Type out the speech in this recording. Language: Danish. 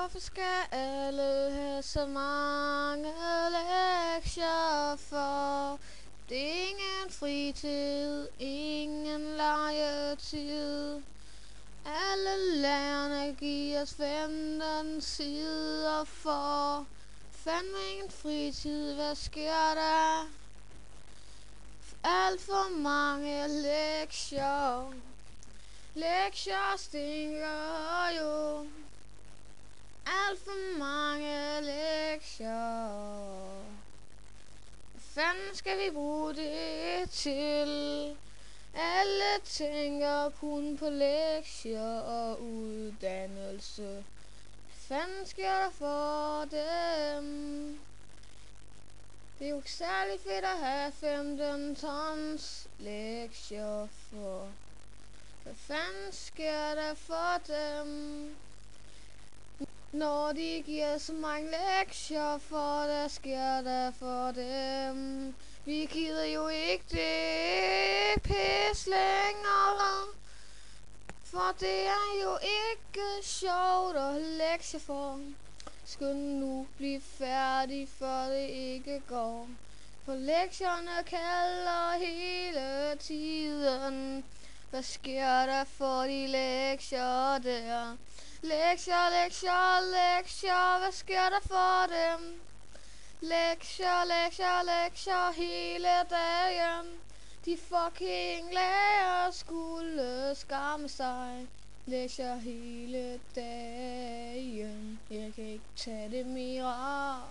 Hvorfor skal alle have så mange lektier for? Det er ingen fritid, ingen legetid. Alle lærerne giver os 15 sider for. Fandme ingen fritid, hvad sker der? Alt for mange lektier. Lektier stinker jo. Alt for mange lektier. Hvad fanden skal vi bruge det til? Alle tænker kun på lektier og uddannelse. Hvad fanden sker der for dem? Det er jo ikke særlig fedt at have 15 tons lektier for. Hvad fanden sker der for dem? Når de giver så mange lektier for, der sker der for dem. Vi gider jo ikke det pis længere, for det er jo ikke sjovt at have lektier for. Skal nu blive færdig, før det ikke går. For lektierne kalder hele tiden. Hvad sker der for de lektier der? Lektier, lektier, lektier, hvad sker der for dem? Lektier, lektier, lektier hele dagen. De fucking lærer skulle skamme sig. Lektier hele dagen. Jeg kan ikke tage det mere.